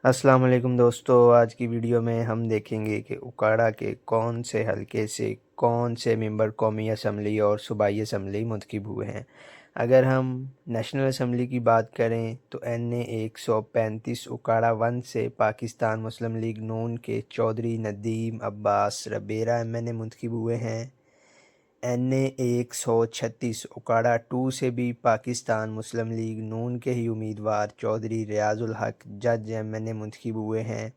अस्सलाम वालेकुम दोस्तों। आज की वीडियो में हम देखेंगे कि उकाड़ा के कौन से हलके से कौन से मेंबर कौमी असम्बली और सूबाई असम्बली मुंतखब हुए हैं। अगर हम नेशनल असम्बली की बात करें तो NA 135 उकाड़ा 1 से पाकिस्तान मुस्लिम लीग नून के चौधरी नदीम अब्बास रबेरा MNA मुंतखब हुए हैं। NA 136 उकाड़ा 2 से भी पाकिस्तान मुस्लिम लीग नून के ही उम्मीदवार चौधरी रियाजुल हक जज MNA मुंतखब हुए हैं।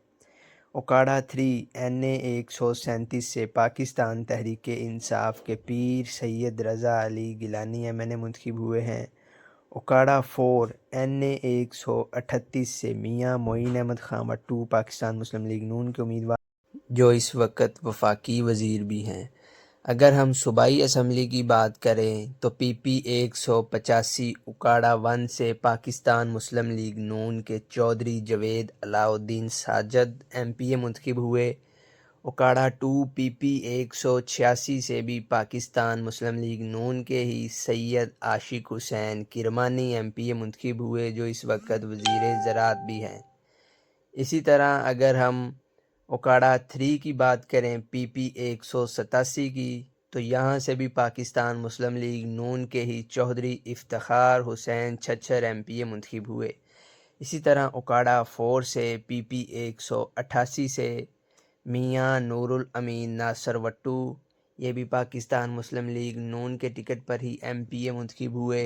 उकाड़ा 3 NA 137 से पाकिस्तान तहरीक इंसाफ के पीर सैयद रज़ा अली गिलानी MNA मुंतखब हुए हैं। उकाड़ा 4 NA 138 से मियाँ मोइन अहमद खां भट्टू पाकिस्तान मुस्लिम लीग नून के उम्मीदवार जो इस वक्त वफाकी वज़ीर भी हैं। अगर हम सूबाई असम्बली की बात करें तो PP 185 उकाड़ा 1 से पाकिस्तान मुस्लिम लीग नून के चौधरी जवेद अलाउद्दीन साजद MPA मुंतखब हुए। उकाड़ा 2 PP 186 से भी पाकिस्तान मुस्लिम लीग नून के ही सैयद आशिक हुसैन किरमानी MPA मुंतखब हुए जो इस वक्त वज़ीर ज़राअत भी हैं। इसी तरह अगर हम उकाड़ा 3 की बात करें PP 187 की तो यहाँ से भी पाकिस्तान मुस्लिम लीग नून के ही चौधरी इफ्तिखार हुसैन छच्छर MPA मुंतखब हुए। इसी तरह उकाड़ा 4 से PP 188 से मियाँ नूरुल अमीन नासर वट्टू ये भी पाकिस्तान मुस्लिम लीग नून के टिकट पर ही MPA मुंतखब हुए।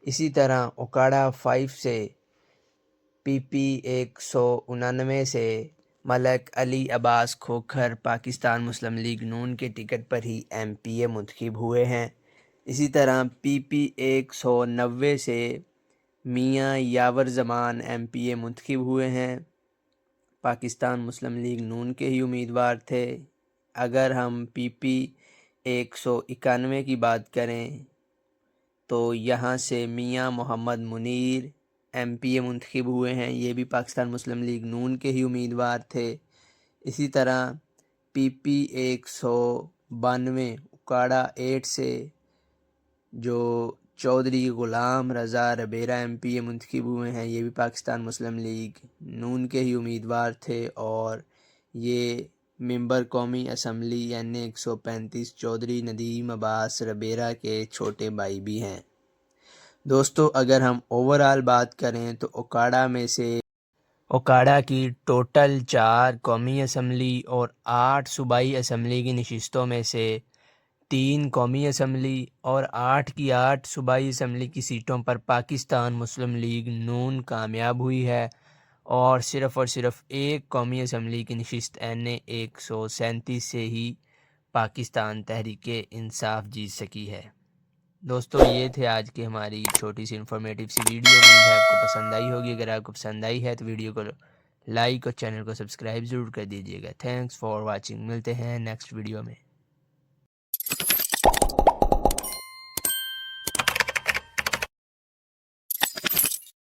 इसी तरह उकाड़ा 5 से PP 199 से मलक अली अब्बास खोखर पाकिस्तान मुस्लिम लीग नून के टिकट पर ही MPA मुंतखब हुए हैं। इसी तरह PP 190 से मियाँ यावर ज़मान MPA मुंतखब हुए हैं, पाकिस्तान मुस्लिम लीग नून के ही उम्मीदवार थे। अगर हम PP 191 की बात करें तो यहाँ से मियाँ मोहम्मद मुनीर MPA मुंतखब हुए हैं, ये भी पाकिस्तान मुस्लिम लीग नून के ही उम्मीदवार थे। इसी तरह PP 192 उकाड़ा 8 से जो चौधरी ग़ुलाम रज़ा रबेरा MPA मुंतखब हुए हैं, ये भी पाकिस्तान मुस्लिम लीग नून के ही उम्मीदवार थे और ये मेंबर कौमी असम्बली NA 135 चौधरी नदीम अब्बास रबेरा के छोटे भाई भी हैं। दोस्तों अगर हम ओवरऑल बात करें तो उकाड़ा की टोटल 4 कौमी असम्बली और 8 सूबाई असम्बली की नशिस्तों में से 3 कौमी असम्बली और 8 की 8 सूबाई असम्बली की सीटों पर पाकिस्तान मुस्लिम लीग नून कामयाब हुई है और सिर्फ एक कौमी असम्बली की नशिस्त NA 137 से ही पाकिस्तान तहरीक इंसाफ जीत सकी है। दोस्तों ये थे आज की हमारी छोटी सी इन्फॉर्मेटिव सी वीडियो। उम्मीद है आपको पसंद आई होगी। अगर आपको पसंद आई है तो वीडियो को लाइक और चैनल को सब्सक्राइब ज़रूर कर दीजिएगा। Thanks for watching. मिलते हैं नेक्स्ट वीडियो में।